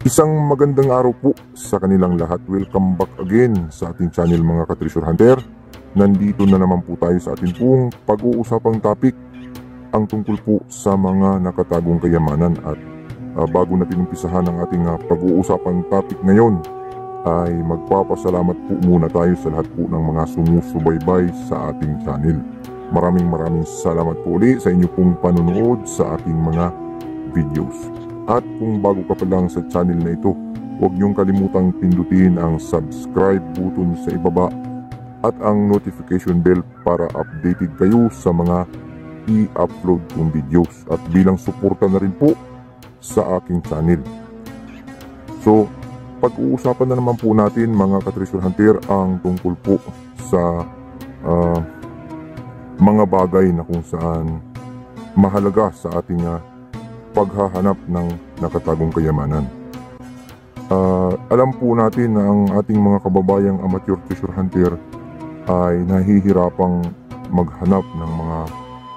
Isang magandang araw po sa kanilang lahat. Welcome back again sa ating channel mga ka-Treasure Hunter. Nandito na naman po tayo sa ating pong pag-uusapang topic, ang tungkol po sa mga nakatagong kayamanan. At bago natin umpisahan ang ating pag-uusapang topic ngayon, ay magpapasalamat po muna tayo sa lahat po ng mga sumusubaybay sa ating channel. Maraming salamat po ulit sa inyo pong panonood sa ating mga videos. At kung bago ka pa lang sa channel na ito, huwag niyong kalimutang pindutin ang subscribe button sa ibaba at ang notification bell para updated kayo sa mga i-upload kong videos at bilang suporta na rin po sa aking channel. So, pag-uusapan na naman po natin mga ka-Treasure Hunter ang tungkol po sa mga bagay na kung saan mahalaga sa ating paghahanap ng nakatagong kayamanan. Alam po natin na ang ating mga kababayang amateur treasure hunter ay nahihirapang maghanap ng mga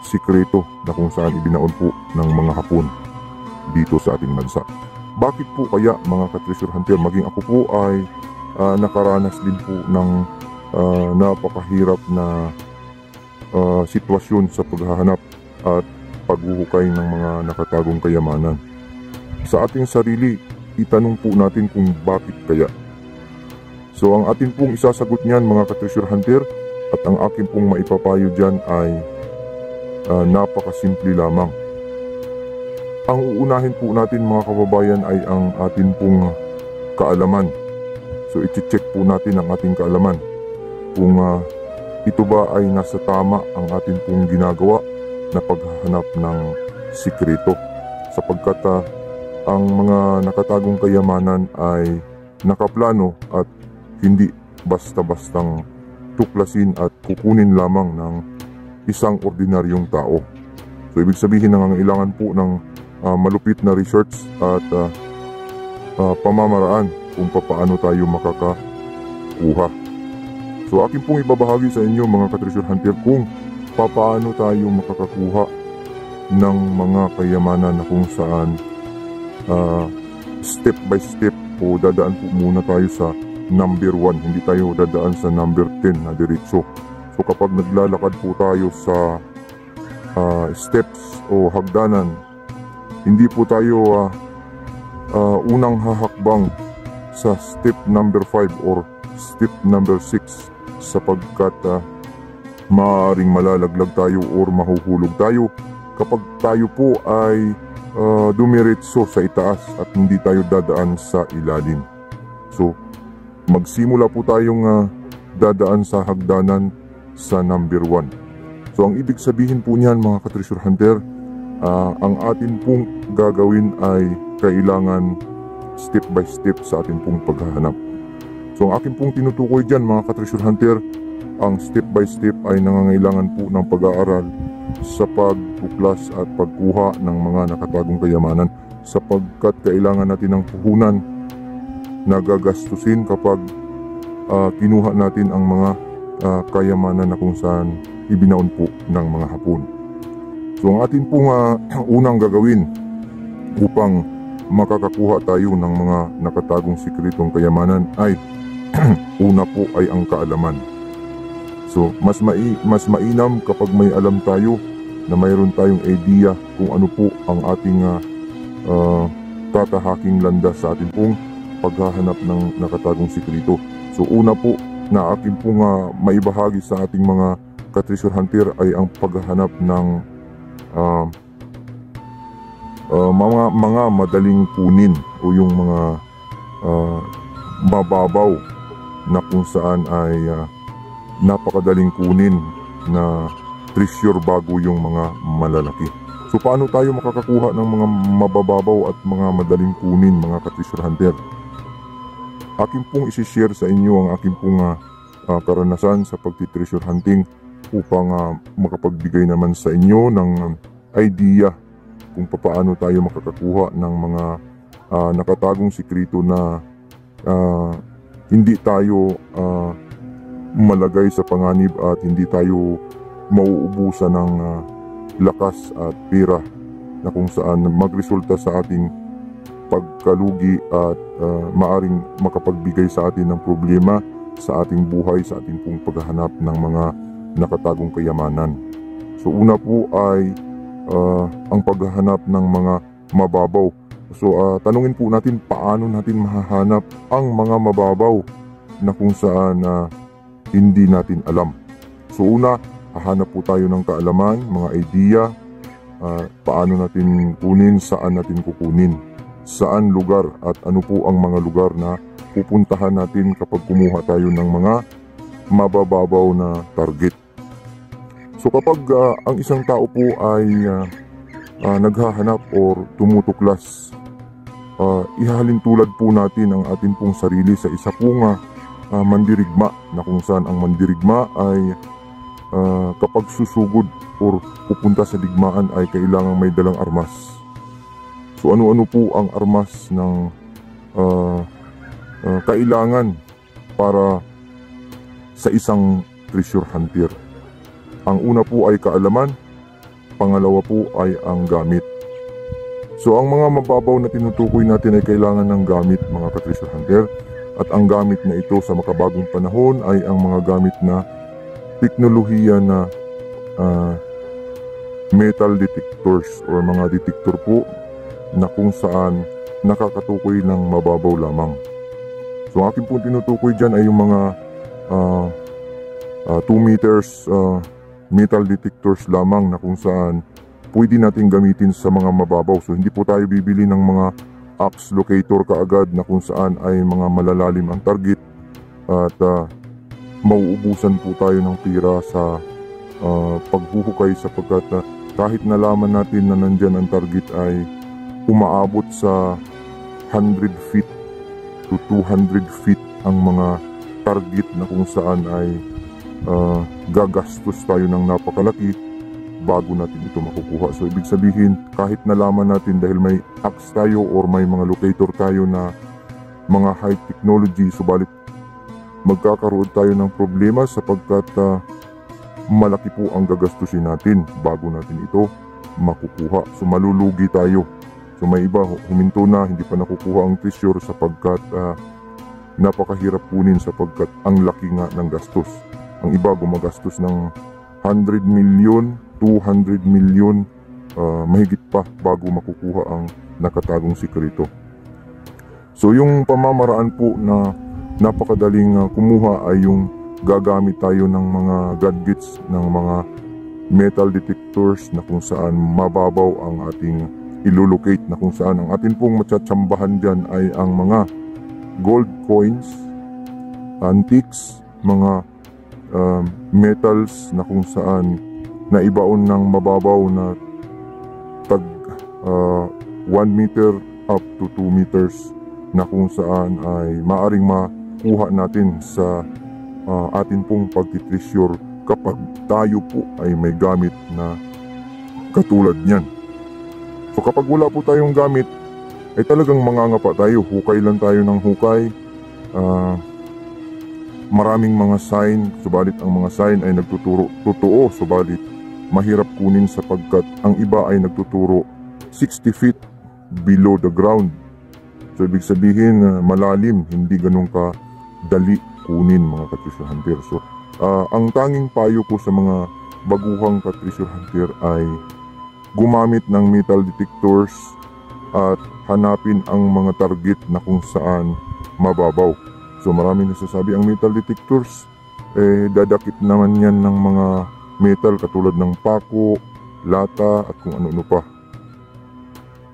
sikreto na kung saan ibinaon po ng mga Hapon dito sa ating bansa. Bakit po kaya mga ka-treasure hunter, maging ako po ay nakaranas din po ng napakahirap na sitwasyon sa paghahanap at paghuhukay ng mga nakatagong kayamanan. Sa ating sarili, itanong po natin kung bakit kaya. So ang atin pong isasagot niyan mga ka-Treasure Hunter at ang akin pong maipapayo dyan ay napakasimple lamang. Ang uunahin po natin mga kababayan ay ang atin pong kaalaman. So i-check po natin ang ating kaalaman kung ito ba ay nasa tama ang atin pong ginagawa na paghahanap ng sikreto, sapagkat ang mga nakatagong kayamanan ay nakaplano at hindi basta-bastang tuklasin at kukunin lamang ng isang ordinaryong tao. So ibig sabihin nangangailangan po ng malupit na research at pamamaraan kung paano tayo makakakuha. So akin pong ibabahagi sa inyo mga ka-Treasure Hunter kung paano tayo makakakuha ng mga kayamanan na kung saan step by step o dadaan po muna tayo sa number 1, hindi tayo dadaan sa number 10 na diretso. So kapag naglalakad po tayo sa steps o hagdanan, hindi po tayo unang hahakbang sa step number 5 or step number 6 sapagkat maaaring malalaglag tayo or mahuhulog tayo kapag tayo po ay dumiretso sa itaas at hindi tayo dadaan sa ilalim. So magsimula po tayong dadaan sa hagdanan sa number 1. So ang ibig sabihin po niyan mga ka-Treasure Hunter, ang atin pong gagawin ay kailangan step by step sa atin pong paghahanap. So ang akin pong tinutukoy dyan mga ka-Treasure Hunter, ang step by step ay nangangailangan po ng pag-aaral sa pagtuklas at pagkuha ng mga nakatagong kayamanan, sapagkat kailangan natin ng puhunan na gagastusin kapag kinuha natin ang mga kayamanan na kung saan ibinaon po ng mga Hapon. So ang atin pong unang gagawin upang makakakuha tayo ng mga nakatagong sikretong kayamanan ay una po ay ang kaalaman. So mas mainam kapag may alam tayo na mayroon tayong idea kung ano po ang ating tatahaking landas sa ating pong paghahanap ng nakatagong sikreto. So una po na aking pong maibahagi sa ating mga ka-Treasure Hunter ay ang paghahanap ng mga madaling kunin o yung mga mababaw na kung saan ay napakadaling kunin na treasure bago yung mga malalaki. So paano tayo makakakuha ng mga mabababaw at mga madaling kunin mga ka-Treasure Hunter? Akin pong isi-share sa inyo ang akin pong karanasan sa pagti-treasure hunting upang makapagbigay naman sa inyo ng idea kung paano tayo makakakuha ng mga nakatagong sikreto na hindi tayo malagay sa panganib at hindi tayo mauubusan ng lakas at pera na kung saan magresulta sa ating pagkalugi at maaring makapagbigay sa atin ng problema sa ating buhay, sa ating pong paghahanap ng mga nakatagong kayamanan. So una po ay ang paghahanap ng mga mababaw. So tanungin po natin paano natin mahahanap ang mga mababaw na kung saan hindi natin alam. So una, hahanap po tayo ng kaalaman, mga idea, paano natin kunin, saan natin kukunin, saan lugar at ano po ang mga lugar na pupuntahan natin kapag kumuha tayo ng mga mabababaw na target. So kapag ang isang tao po ay naghahanap or tumutuklas, ihahalin tulad po natin ang ating pong sarili sa isa pong mandirigma, na kung saan ang mandirigma ay kapag susugod or pupunta sa digmaan ay kailangang may dalang armas. So ano-ano po ang armas ng kailangan para sa isang treasure hunter? Ang una po ay kaalaman, pangalawa po ay ang gamit. So ang mga mababaw na tinutukoy natin ay kailangan ng gamit, mga ka-treasure hunter. At ang gamit na ito sa makabagong panahon ay ang mga gamit na teknolohiya na metal detectors or mga detector po na kung saan nakakatukoy ng mababaw lamang. So ang akin po tinutukoy dyan ay yung mga 2 meters metal detectors lamang na kung saan pwede natin gamitin sa mga mababaw. So hindi po tayo bibili ng mga axe locator kaagad na kung saan ay mga malalalim ang target at mauubusan po tayo ng tira sa paghuhukay, sapagkat kahit nalaman natin na nandyan ang target ay umaabot sa 100 feet to 200 feet ang mga target na kung saan ay gagastos tayo ng napakalaki bago natin ito makukuha. So ibig sabihin, kahit nalaman natin dahil may axe tayo or may mga locator tayo na mga high technology, subalit magkakaroon tayo ng problema sapagkat malaki po ang gagastusin natin bago natin ito makukuha. So malulugi tayo. So may iba huminto na, hindi pa nakukuha ang treasure sapagkat napakahirap kunin sapagkat ang laki nga ng gastos. Ang iba gumagastos ng 100 million, 200 million, mahigit pa bago makukuha ang nakatagong sikreto. So yung pamamaraan po na napakadaling kumuha ay yung gagamit tayo ng mga gadgets, ng mga metal detectors na kung saan mababaw ang ating ilolocate, na kung saan ang atin pong matsatsambahan dyan ay ang mga gold coins, antiques, mga metals na kung saan naibaon ng mababaw na tag 1 meter up to 2 meters na kung saan ay maaring makuha natin sa atin pong pagtitreasure kapag tayo po ay may gamit na katulad niyan. So kapag wala po tayong gamit ay talagang mangangapa tayo, hukay lang tayo ng hukay. Maraming mga sign, subalit ang mga sign ay nagtuturo totoo, subalit mahirap kunin sapagkat ang iba ay nagtuturo 60 feet below the ground. So ibig sabihin malalim, hindi ganun ka dali kunin, mga ka-treasure hunter. So ang tanging payo ko sa mga baguhang ka-treasure hunter ay gumamit ng metal detectors at hanapin ang mga target na kung saan mababaw. So maraming nasasabi ang metal detectors, dadakip naman yan ng mga metal katulad ng pako, lata at kung ano-ano pa.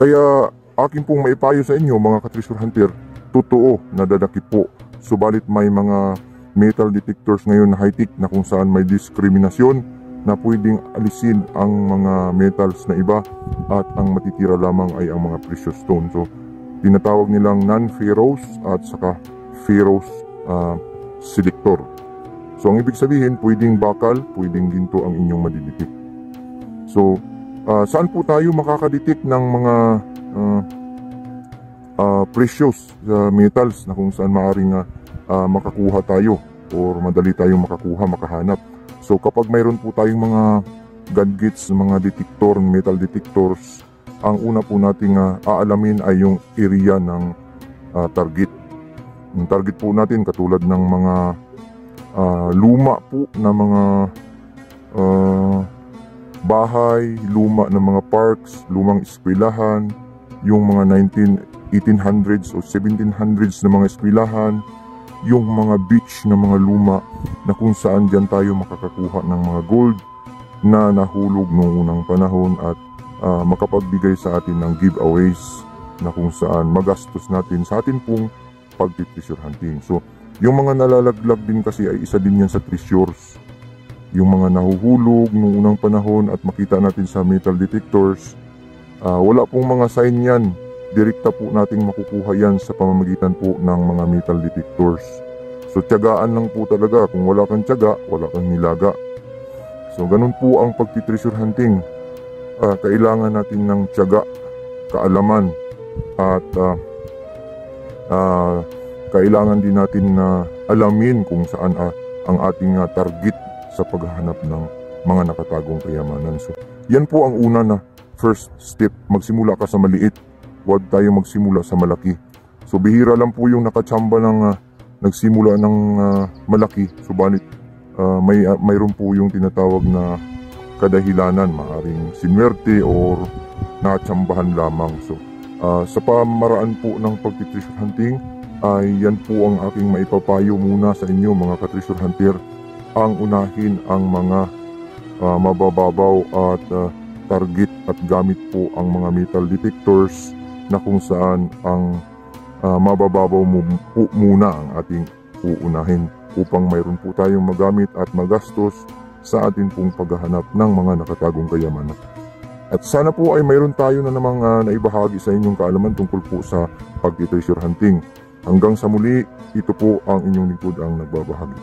Kaya akin pong maipayo sa inyo, mga ka-treasure hunter, totoo na dadakip po. Subalit may mga metal detectors ngayon na high-tech na kung saan may diskriminasyon na pwedeng alisin ang mga metals na iba at ang matitira lamang ay ang mga precious stone. So tinatawag nilang non-ferrous at saka ferrous selector. So ang ibig sabihin, pwedeng bakal, pwedeng ginto ang inyong madidetect. So saan po tayo makakadetect ng mga precious metals na kung saan maaaring makakuha tayo or madali tayong makahanap? So kapag mayroon po tayong mga gadgets, mga detector, metal detectors ang una po nating aalamin ay yung area ng target. Yung target po natin katulad ng mga luma po na mga bahay, luma na mga parks, lumang eskwelahan, yung mga 1800s o 1700s na mga eskwelahan, yung mga beach na mga luma na kung saan dyan tayo makakakuha ng mga gold na nahulog noong unang panahon at makapagbigay sa atin ng giveaways na kung saan magastos natin sa atin pong pag-treasure hunting. So, yung mga nalalaglag din kasi ay isa din yan sa treasures. Yung mga nahuhulog noong unang panahon at makita natin sa metal detectors, wala pong mga sign yan. Direkta po nating makukuha yan sa pamamagitan po ng mga metal detectors. So, tiyagaan lang po talaga. Kung wala kang tiyaga, wala kang nilaga. So, ganun po ang pag-treasure hunting. Kailangan natin ng tiyaga, kaalaman, at kailangan din natin na alamin kung saan ang ating target sa paghahanap ng mga nakatagong kayamanan. So, yan po ang una na first step. Magsimula ka sa maliit, huwag tayo magsimula sa malaki. So, bihira lang po yung nakachamba ng nagsimula ng malaki, subalit mayroon po yung tinatawag na kadahilanan, maaring sinwerte or natsambahan lamang. So, sa pamaraan po ng pag-treasure hunting, ay yan po ang aking maipapayo muna sa inyo mga ka-treasure hunter. Ang unahin ang mga mabababaw at target at gamit po ang mga metal detectors na kung saan ang mabababaw po muna ang ating uunahin upang mayroon po tayong magamit at magastos sa atin pong paghahanap ng mga nakatagong kayamanan. At sana po ay mayroon tayo na namang naibahagi sa inyong kaalaman tungkol po sa pag-treasure hunting. Hanggang sa muli, ito po ang inyong lingkod ang nagbabahagi.